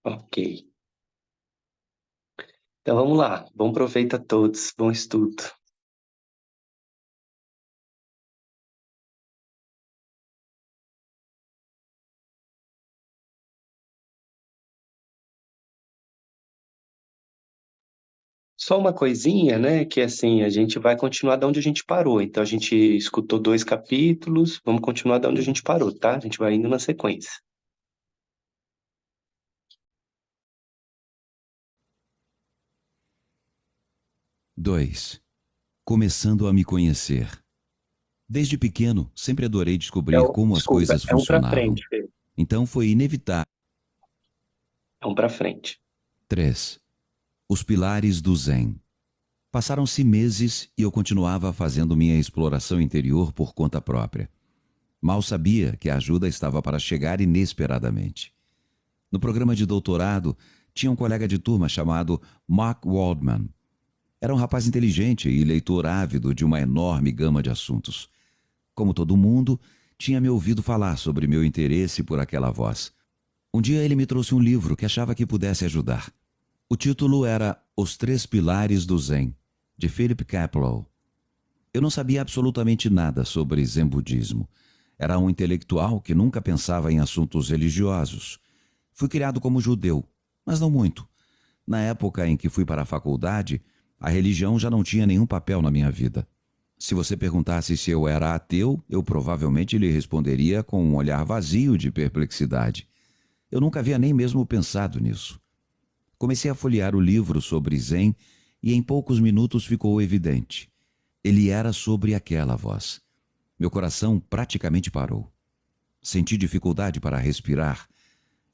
Ok. Então vamos lá. Bom proveito a todos. Bom estudo. Só uma coisinha, né, que assim, a gente vai continuar da onde a gente parou. Então a gente escutou 2 capítulos, vamos continuar da onde a gente parou, tá? A gente vai indo na sequência. 2. Começando a me conhecer. Desde pequeno, sempre adorei É descobrir o como as desculpa, coisas é um pra funcionavam. frente, Fê. Então foi inevitável. É um pra frente. 3. Os pilares do Zen. Passaram-se meses e eu continuava fazendo minha exploração interior por conta própria. Mal sabia que a ajuda estava para chegar inesperadamente. No programa de doutorado, tinha um colega de turma chamado Mark Waldman. Era um rapaz inteligente e leitor ávido de uma enorme gama de assuntos. Como todo mundo, tinha me ouvido falar sobre meu interesse por aquela voz. Um dia ele me trouxe um livro que achava que pudesse ajudar. O título era Os Três Pilares do Zen, de Philip Kapleau. Eu não sabia absolutamente nada sobre Zen budismo. Era um intelectual que nunca pensava em assuntos religiosos. Fui criado como judeu, mas não muito. Na época em que fui para a faculdade, a religião já não tinha nenhum papel na minha vida. Se você perguntasse se eu era ateu, eu provavelmente lhe responderia com um olhar vazio de perplexidade. Eu nunca havia nem mesmo pensado nisso. Comecei a folhear o livro sobre Zen e em poucos minutos ficou evidente. Ele era sobre aquela voz. Meu coração praticamente parou. Senti dificuldade para respirar.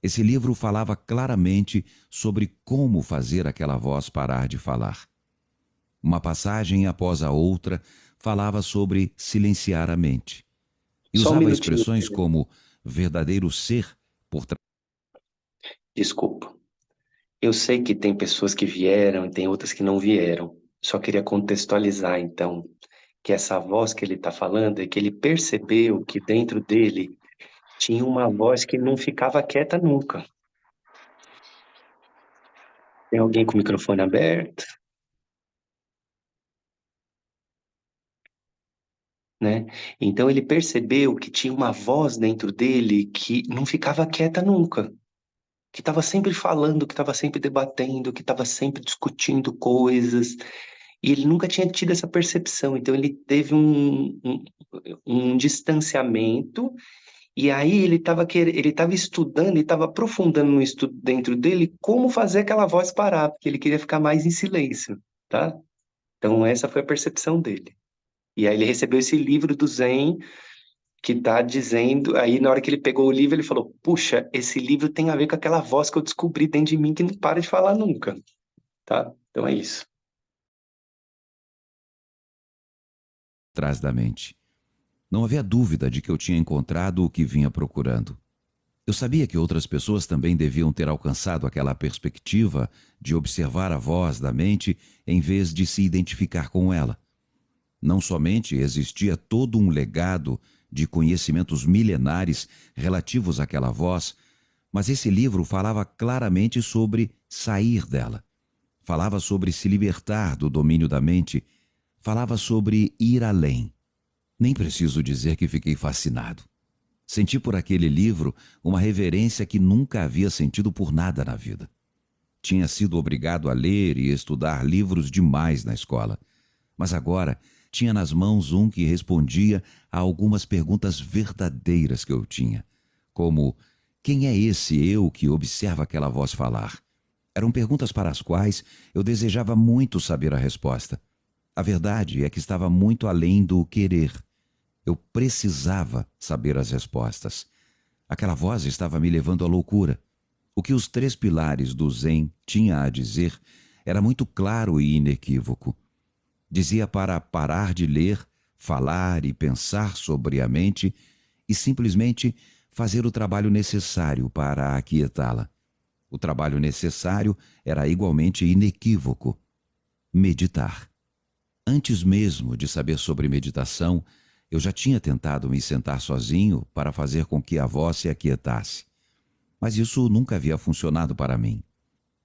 Esse livro falava claramente sobre como fazer aquela voz parar de falar. Uma passagem após a outra falava sobre silenciar a mente. E Só um usava minutinho, expressões Fê. como verdadeiro ser por trás. Desculpa. Eu sei que tem pessoas que vieram e tem outras que não vieram. Só queria contextualizar, então, que essa voz que ele está falando é que ele percebeu que dentro dele tinha uma voz que não ficava quieta nunca. Tem alguém com o microfone aberto, né? Então ele percebeu que tinha uma voz dentro dele que não ficava quieta nunca, que estava sempre falando, que estava sempre debatendo, que estava sempre discutindo coisas. E ele nunca tinha tido essa percepção, então ele teve um distanciamento, e aí ele estava estudando e estava aprofundando no estudo dentro dele como fazer aquela voz parar, porque ele queria ficar mais em silêncio, tá? Então essa foi a percepção dele. E aí ele recebeu esse livro do Zen que tá dizendo, aí na hora que ele pegou o livro ele falou, puxa, esse livro tem a ver com aquela voz que eu descobri dentro de mim que não para de falar nunca, tá? Então é isso. Trás da mente. Não havia dúvida de que eu tinha encontrado o que vinha procurando. Eu sabia que outras pessoas também deviam ter alcançado aquela perspectiva de observar a voz da mente em vez de se identificar com ela. Não somente existia todo um legado de conhecimentos milenares relativos àquela voz, mas esse livro falava claramente sobre sair dela. Falava sobre se libertar do domínio da mente. Falava sobre ir além. Nem preciso dizer que fiquei fascinado. Senti por aquele livro uma reverência que nunca havia sentido por nada na vida. Tinha sido obrigado a ler e estudar livros demais na escola, mas agora tinha nas mãos um que respondia a algumas perguntas verdadeiras que eu tinha, como: quem é esse eu que observa aquela voz falar? Eram perguntas para as quais eu desejava muito saber a resposta. A verdade é que estava muito além do querer. Eu precisava saber as respostas. Aquela voz estava me levando à loucura. O que os três pilares do Zen tinha a dizer era muito claro e inequívoco. Dizia para parar de ler, falar e pensar sobriamente e simplesmente fazer o trabalho necessário para aquietá-la. O trabalho necessário era igualmente inequívoco: meditar. Antes mesmo de saber sobre meditação, eu já tinha tentado me sentar sozinho para fazer com que a voz se aquietasse. Mas isso nunca havia funcionado para mim.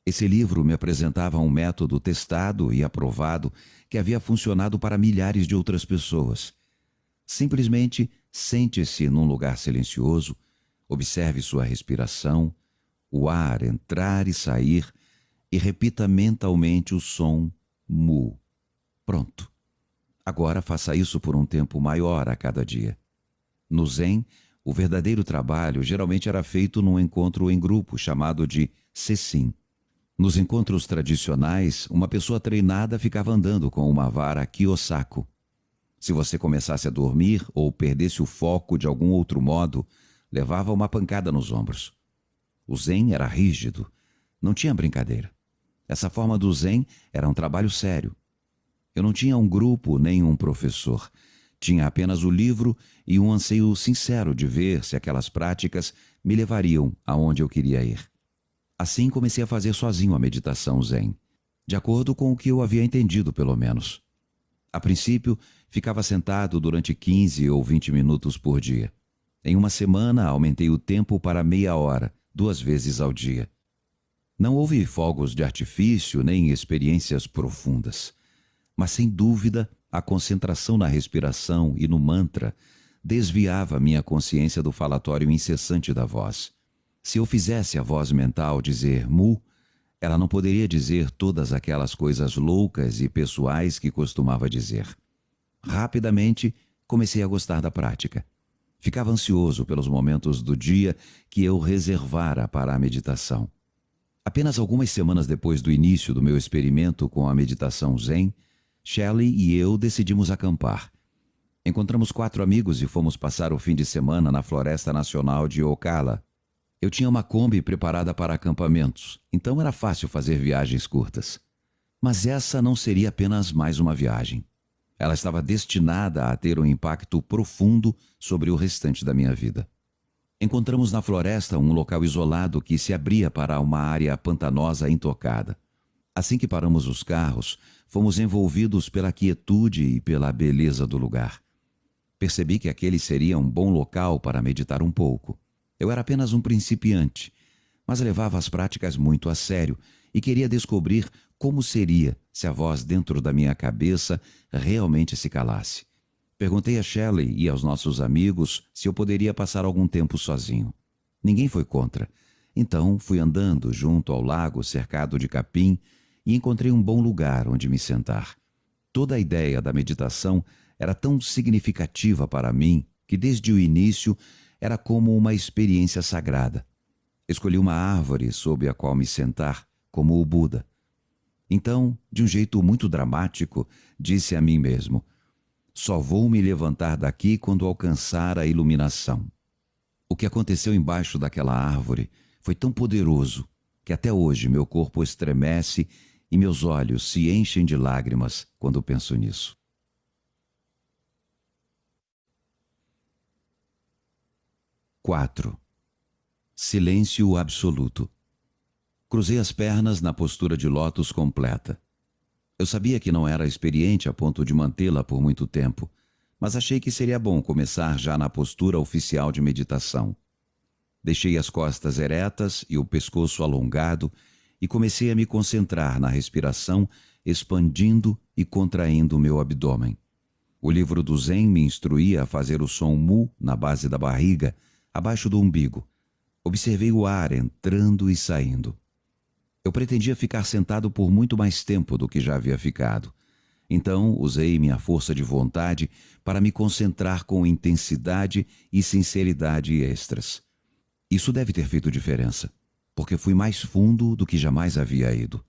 Esse livro me apresentava um método testado e aprovado que havia funcionado para milhares de outras pessoas. Simplesmente sente-se num lugar silencioso, observe sua respiração, o ar entrar e sair e repita mentalmente o som mu. Pronto. Agora faça isso por um tempo maior a cada dia. No Zen, o verdadeiro trabalho geralmente era feito num encontro em grupo chamado de Sesshin. Nos encontros tradicionais, uma pessoa treinada ficava andando com uma vara Kiyosako. Se você começasse a dormir ou perdesse o foco de algum outro modo, levava uma pancada nos ombros. O Zen era rígido, não tinha brincadeira. Essa forma do Zen era um trabalho sério. Eu não tinha um grupo nem um professor. Tinha apenas o livro e um anseio sincero de ver se aquelas práticas me levariam aonde eu queria ir. Assim comecei a fazer sozinho a meditação Zen, de acordo com o que eu havia entendido, pelo menos. A princípio, ficava sentado durante 15 ou 20 minutos por dia. Em uma semana, aumentei o tempo para meia hora, 2 vezes ao dia. Não houve fogos de artifício nem experiências profundas. Mas, sem dúvida, a concentração na respiração e no mantra desviava minha consciência do falatório incessante da voz. Se eu fizesse a voz mental dizer mu, ela não poderia dizer todas aquelas coisas loucas e pessoais que costumava dizer. Rapidamente, comecei a gostar da prática. Ficava ansioso pelos momentos do dia que eu reservara para a meditação. Apenas algumas semanas depois do início do meu experimento com a meditação Zen, Shelley e eu decidimos acampar. Encontramos 4 amigos e fomos passar o fim de semana na Floresta Nacional de Ocala. Eu tinha uma Kombi preparada para acampamentos, então era fácil fazer viagens curtas. Mas essa não seria apenas mais uma viagem. Ela estava destinada a ter um impacto profundo sobre o restante da minha vida. Encontramos na floresta um local isolado que se abria para uma área pantanosa intocada. Assim que paramos os carros, fomos envolvidos pela quietude e pela beleza do lugar. Percebi que aquele seria um bom local para meditar um pouco. Eu era apenas um principiante, mas levava as práticas muito a sério e queria descobrir como seria se a voz dentro da minha cabeça realmente se calasse. Perguntei a Shelley e aos nossos amigos se eu poderia passar algum tempo sozinho. Ninguém foi contra. Então fui andando junto ao lago cercado de capim e encontrei um bom lugar onde me sentar. Toda a ideia da meditação era tão significativa para mim que desde o início era como uma experiência sagrada. Escolhi uma árvore sob a qual me sentar, como o Buda. Então, de um jeito muito dramático, disse a mim mesmo: só vou me levantar daqui quando alcançar a iluminação. O que aconteceu embaixo daquela árvore foi tão poderoso que até hoje meu corpo estremece e meus olhos se enchem de lágrimas quando penso nisso. 4. Silêncio absoluto. Cruzei as pernas na postura de lótus completa. Eu sabia que não era experiente a ponto de mantê-la por muito tempo, mas achei que seria bom começar já na postura oficial de meditação. Deixei as costas eretas e o pescoço alongado e comecei a me concentrar na respiração, expandindo e contraindo o meu abdômen. O livro do Zen me instruía a fazer o som mu na base da barriga, abaixo do umbigo. Observei o ar entrando e saindo. Eu pretendia ficar sentado por muito mais tempo do que já havia ficado. Então, usei minha força de vontade para me concentrar com intensidade e sinceridade extras. Isso deve ter feito diferença, porque fui mais fundo do que jamais havia ido.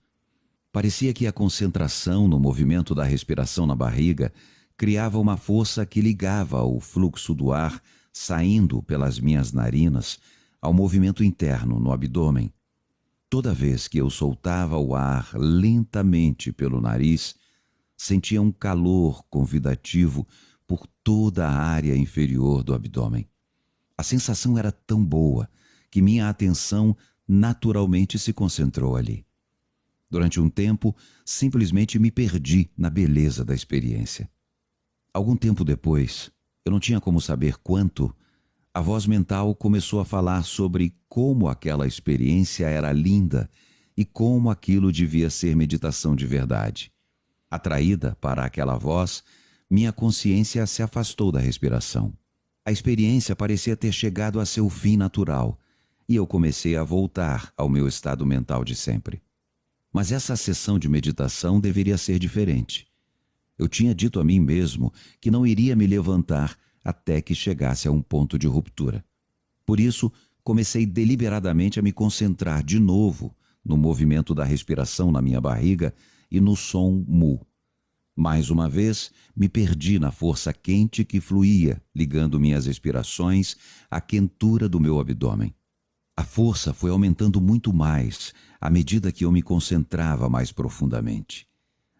Parecia que a concentração no movimento da respiração na barriga criava uma força que ligava o fluxo do ar saindo pelas minhas narinas ao movimento interno no abdômen. Toda vez que eu soltava o ar lentamente pelo nariz, sentia um calor convidativo por toda a área inferior do abdômen. A sensação era tão boa que minha atenção naturalmente se concentrou ali. Durante um tempo, simplesmente me perdi na beleza da experiência. Algum tempo depois, eu não tinha como saber quanto, A voz mental começou a falar sobre como aquela experiência era linda e como aquilo devia ser meditação de verdade. Atraída para aquela voz, minha consciência se afastou da respiração. A experiência parecia ter chegado a seu fim natural e eu comecei a voltar ao meu estado mental de sempre. Mas essa sessão de meditação deveria ser diferente. Eu tinha dito a mim mesmo que não iria me levantar até que chegasse a um ponto de ruptura. Por isso, comecei deliberadamente a me concentrar de novo no movimento da respiração na minha barriga e no som mu. Mais uma vez, me perdi na força quente que fluía, ligando minhas expirações à quentura do meu abdômen. A força foi aumentando muito mais à medida que eu me concentrava mais profundamente,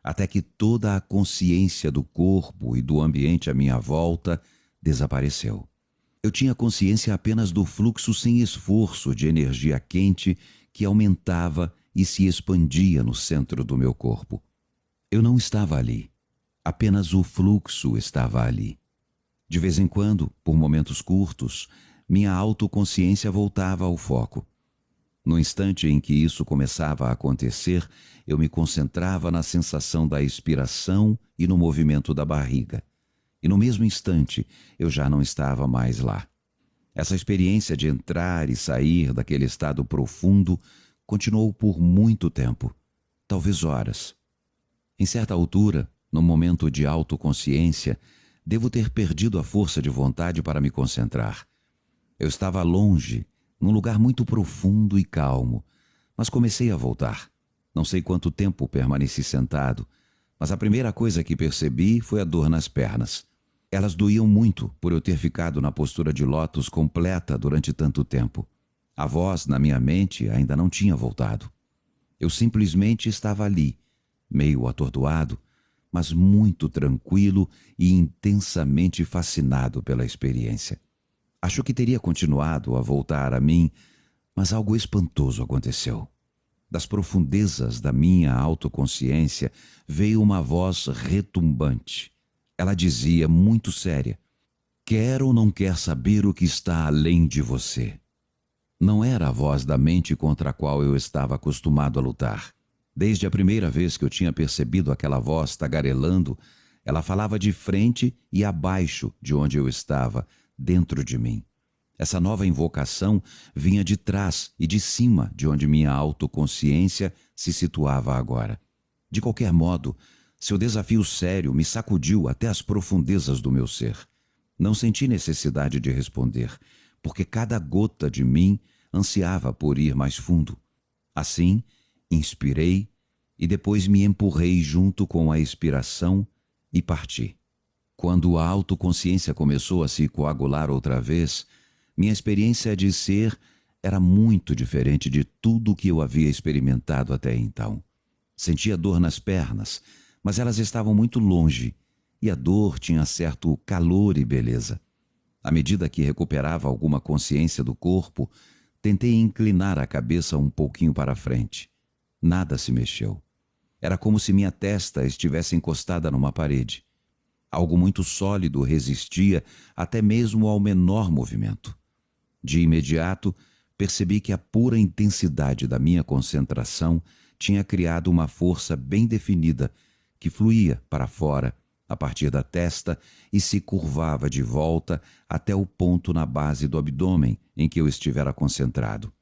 até que toda a consciência do corpo e do ambiente à minha volta desapareceu. Eu tinha consciência apenas do fluxo sem esforço de energia quente que aumentava e se expandia no centro do meu corpo. Eu não estava ali. Apenas o fluxo estava ali. De vez em quando, por momentos curtos, minha autoconsciência voltava ao foco. No instante em que isso começava a acontecer, eu me concentrava na sensação da expiração e no movimento da barriga. E no mesmo instante, eu já não estava mais lá. Essa experiência de entrar e sair daquele estado profundo continuou por muito tempo, talvez horas. Em certa altura, no momento de autoconsciência, devo ter perdido a força de vontade para me concentrar. Eu estava longe, num lugar muito profundo e calmo, mas comecei a voltar. Não sei quanto tempo permaneci sentado, mas a primeira coisa que percebi foi a dor nas pernas. Elas doíam muito por eu ter ficado na postura de lótus completa durante tanto tempo. A voz na minha mente ainda não tinha voltado. Eu simplesmente estava ali, meio atordoado, mas muito tranquilo e intensamente fascinado pela experiência. Acho que teria continuado a voltar a mim, mas algo espantoso aconteceu. Das profundezas da minha autoconsciência veio uma voz retumbante. Ela dizia, muito séria: quer ou não quer saber o que está além de você? Não era a voz da mente contra a qual eu estava acostumado a lutar. Desde a primeira vez que eu tinha percebido aquela voz tagarelando, ela falava de frente e abaixo de onde eu estava, dentro de mim. Essa nova invocação vinha de trás e de cima de onde minha autoconsciência se situava agora. De qualquer modo, seu desafio sério me sacudiu até as profundezas do meu ser. Não senti necessidade de responder, porque cada gota de mim ansiava por ir mais fundo. Assim, inspirei e depois me empurrei junto com a expiração e parti. Quando a autoconsciência começou a se coagular outra vez, minha experiência de ser era muito diferente de tudo o que eu havia experimentado até então. Sentia dor nas pernas, mas elas estavam muito longe, e a dor tinha certo calor e beleza. À medida que recuperava alguma consciência do corpo, tentei inclinar a cabeça um pouquinho para frente. Nada se mexeu. Era como se minha testa estivesse encostada numa parede. Algo muito sólido resistia até mesmo ao menor movimento. De imediato, percebi que a pura intensidade da minha concentração tinha criado uma força bem definida que fluía para fora, a partir da testa, e se curvava de volta até o ponto na base do abdômen em que eu estivera concentrado.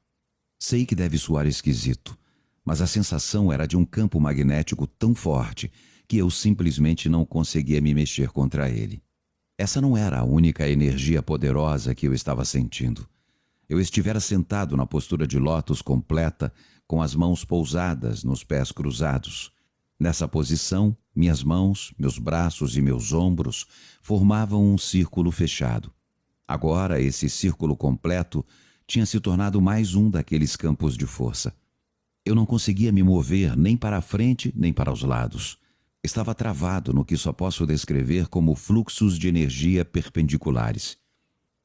Sei que deve soar esquisito, mas a sensação era de um campo magnético tão forte que eu simplesmente não conseguia me mexer contra ele. Essa não era a única energia poderosa que eu estava sentindo. Eu estivera sentado na postura de lótus completa, com as mãos pousadas nos pés cruzados. Nessa posição, minhas mãos, meus braços e meus ombros formavam um círculo fechado. Agora, esse círculo completo tinha se tornado mais um daqueles campos de força. Eu não conseguia me mover nem para a frente nem para os lados. Estava travado no que só posso descrever como fluxos de energia perpendiculares.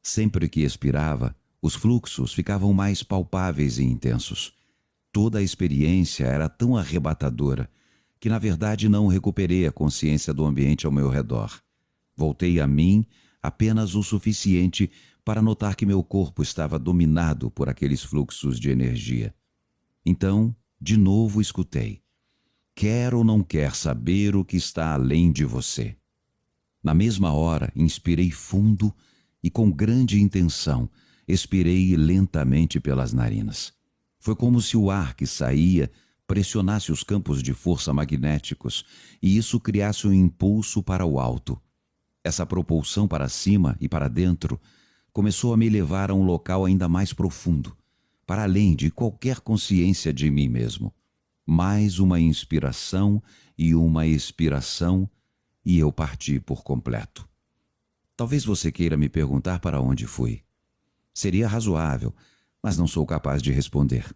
Sempre que expirava, os fluxos ficavam mais palpáveis e intensos. Toda a experiência era tão arrebatadora que, na verdade, não recuperei a consciência do ambiente ao meu redor. Voltei a mim apenas o suficiente para notar que meu corpo estava dominado por aqueles fluxos de energia. Então, de novo escutei: quer ou não quer saber o que está além de você? Na mesma hora, inspirei fundo e, com grande intenção, expirei lentamente pelas narinas. Foi como se o ar que saía pressionasse os campos de força magnéticos e isso criasse um impulso para o alto. Essa propulsão para cima e para dentro começou a me levar a um local ainda mais profundo, para além de qualquer consciência de mim mesmo. Mais uma inspiração e uma expiração, e eu parti por completo. Talvez você queira me perguntar para onde fui. Seria razoável, mas não sou capaz de responder.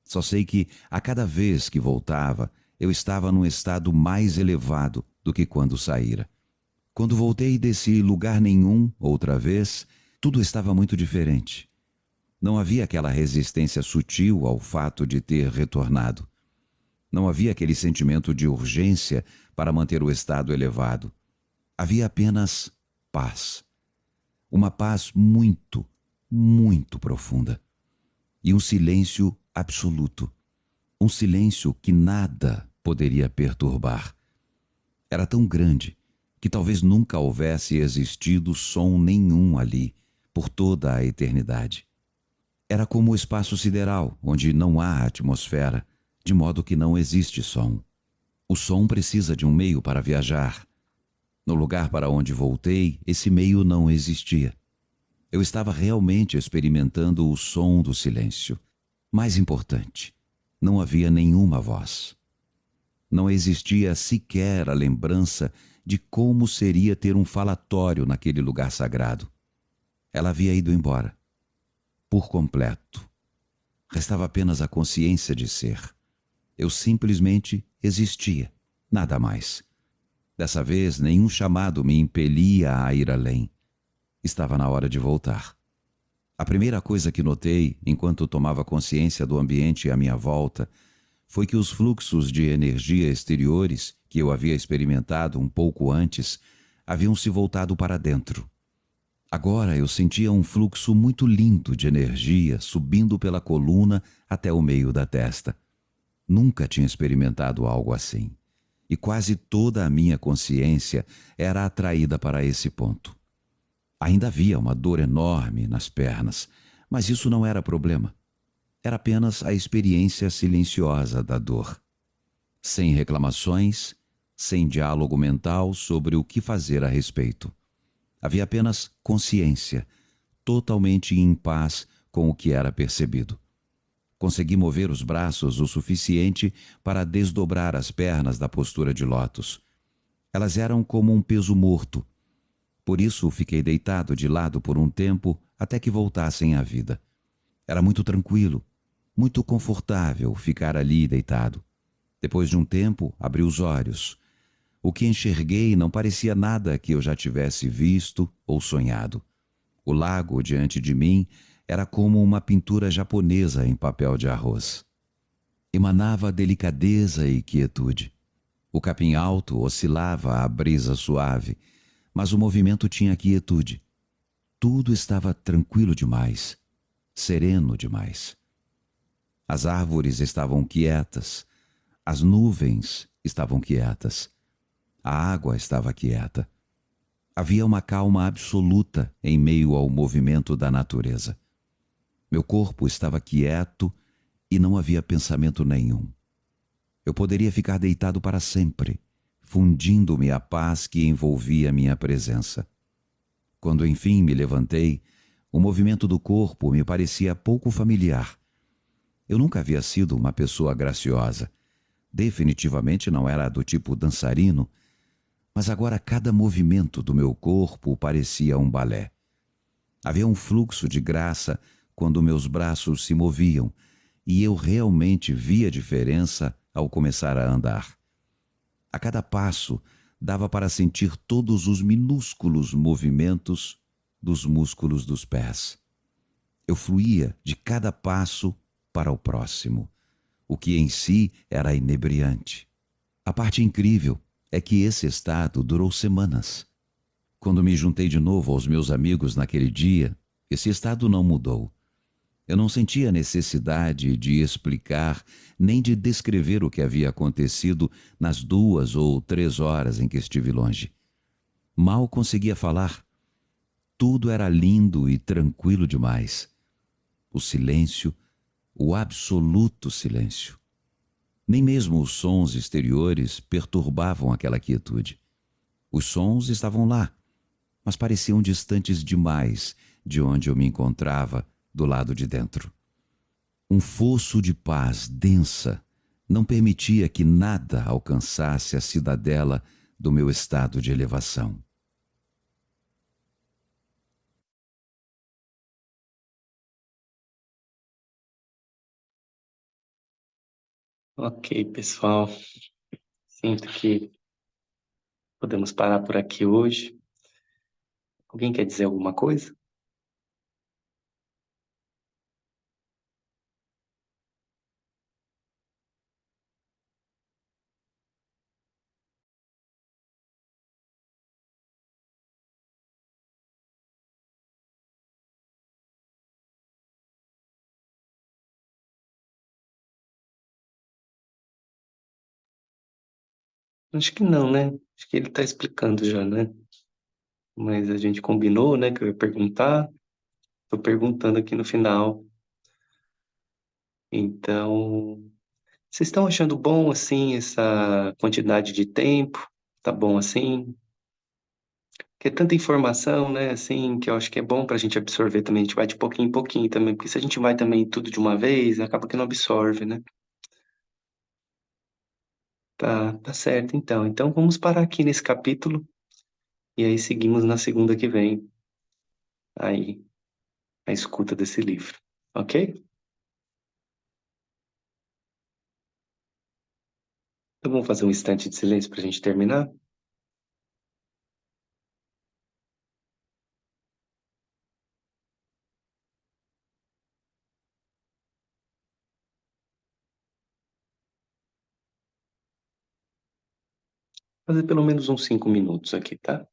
Só sei que, a cada vez que voltava, eu estava num estado mais elevado do que quando saíra. Quando voltei desse lugar nenhum, outra vez, tudo estava muito diferente. Não havia aquela resistência sutil ao fato de ter retornado. Não havia aquele sentimento de urgência para manter o estado elevado. Havia apenas paz. Uma paz muito, muito profunda. E um silêncio absoluto. Um silêncio que nada poderia perturbar. Era tão grande que talvez nunca houvesse existido som nenhum ali, por toda a eternidade. Era como o espaço sideral, onde não há atmosfera, de modo que não existe som. O som precisa de um meio para viajar. No lugar para onde voltei, esse meio não existia. Eu estava realmente experimentando o som do silêncio. Mais importante, não havia nenhuma voz. Não existia sequer a lembrança de como seria ter um falatório naquele lugar sagrado. Ela havia ido embora. Por completo. Restava apenas a consciência de ser. Eu simplesmente existia, nada mais. Dessa vez, nenhum chamado me impelia a ir além. Estava na hora de voltar. A primeira coisa que notei, enquanto tomava consciência do ambiente à minha volta, foi que os fluxos de energia exteriores, que eu havia experimentado um pouco antes, haviam se voltado para dentro. Agora eu sentia um fluxo muito lindo de energia subindo pela coluna até o meio da testa. Nunca tinha experimentado algo assim. E quase toda a minha consciência era atraída para esse ponto. Ainda havia uma dor enorme nas pernas, mas isso não era problema. Era apenas a experiência silenciosa da dor. Sem reclamações, sem diálogo mental sobre o que fazer a respeito. Havia apenas consciência, totalmente em paz com o que era percebido. Consegui mover os braços o suficiente para desdobrar as pernas da postura de lótus. Elas eram como um peso morto. Por isso fiquei deitado de lado por um tempo até que voltassem à vida. Era muito tranquilo, muito confortável ficar ali deitado. Depois de um tempo, abri os olhos. O que enxerguei não parecia nada que eu já tivesse visto ou sonhado. O lago diante de mim era como uma pintura japonesa em papel de arroz. Emanava delicadeza e quietude. O capim alto oscilava à brisa suave, mas o movimento tinha quietude. Tudo estava tranquilo demais, sereno demais. As árvores estavam quietas, as nuvens estavam quietas, a água estava quieta. Havia uma calma absoluta em meio ao movimento da natureza. Meu corpo estava quieto e não havia pensamento nenhum. Eu poderia ficar deitado para sempre, fundindo-me a paz que envolvia minha presença. Quando enfim me levantei, o movimento do corpo me parecia pouco familiar. Eu nunca havia sido uma pessoa graciosa. Definitivamente não era do tipo dançarino, mas agora cada movimento do meu corpo parecia um balé. Havia um fluxo de graça quando meus braços se moviam, e eu realmente via diferença ao começar a andar. A cada passo, dava para sentir todos os minúsculos movimentos dos músculos dos pés. Eu fluía de cada passo para o próximo, o que em si era inebriante. A parte incrível é que esse estado durou semanas. Quando me juntei de novo aos meus amigos naquele dia, Esse estado não mudou. Eu não sentia necessidade de explicar nem de descrever o que havia acontecido nas 2 ou 3 horas em que estive longe. Mal conseguia falar. Tudo era lindo e tranquilo demais. O silêncio, o absoluto silêncio. Nem mesmo os sons exteriores perturbavam aquela quietude. Os sons estavam lá, mas pareciam distantes demais de onde eu me encontrava, do lado de dentro. Um fosso de paz densa não permitia que nada alcançasse a cidadela do meu estado de elevação. Ok, pessoal. Sinto que podemos parar por aqui hoje. Alguém quer dizer alguma coisa? Acho que não, né? Acho que ele está explicando já, né? Mas a gente combinou, né, que eu ia perguntar. Estou perguntando aqui no final. Então, vocês estão achando bom, assim, essa quantidade de tempo? Tá bom assim? Que é tanta informação, né, assim, que eu acho que é bom para a gente absorver também. A gente vai de pouquinho em pouquinho também, porque se a gente vai também tudo de uma vez, acaba que não absorve, né? Tá certo, então. Então vamos parar aqui nesse capítulo e aí seguimos na segunda que vem, aí, a escuta desse livro, ok? Então vamos fazer um instante de silêncio para a gente terminar? Fazer pelo menos uns 5 minutos aqui, tá?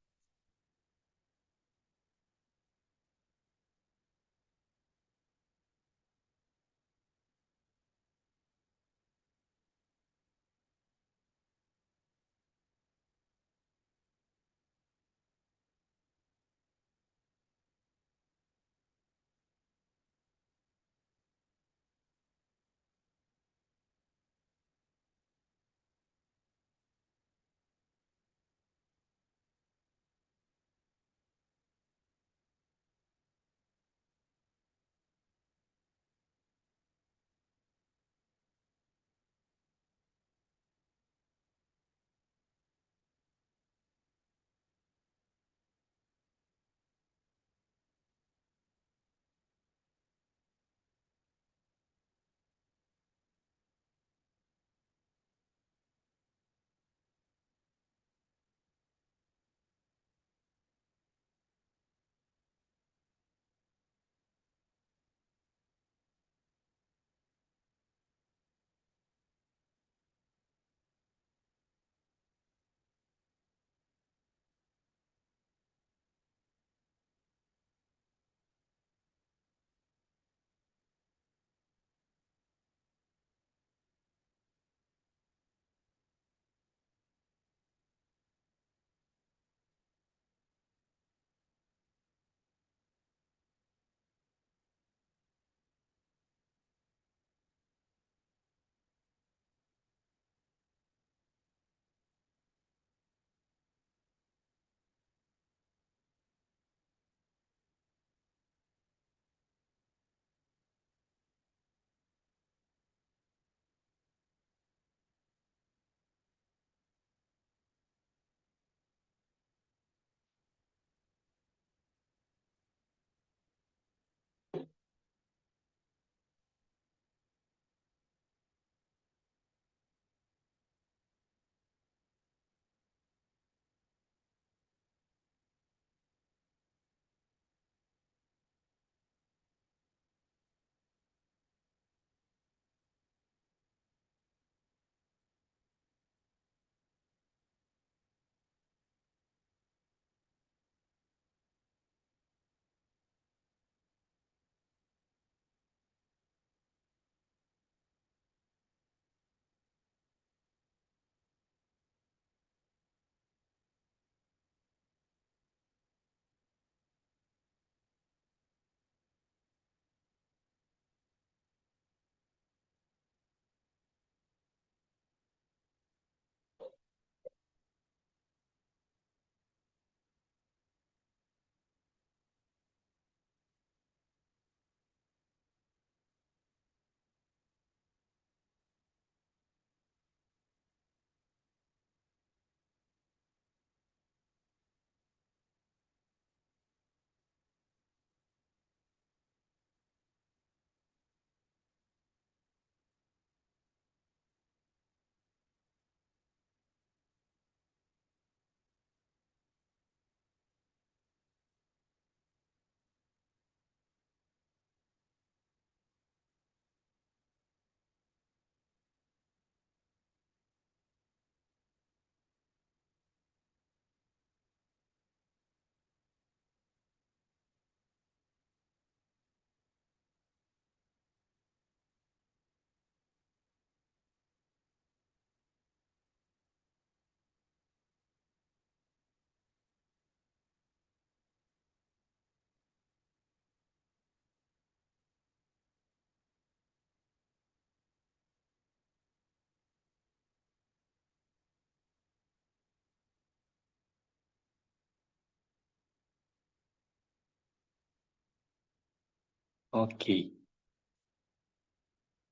Ok.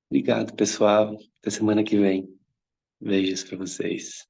Obrigado, pessoal. Até semana que vem. Beijos para vocês.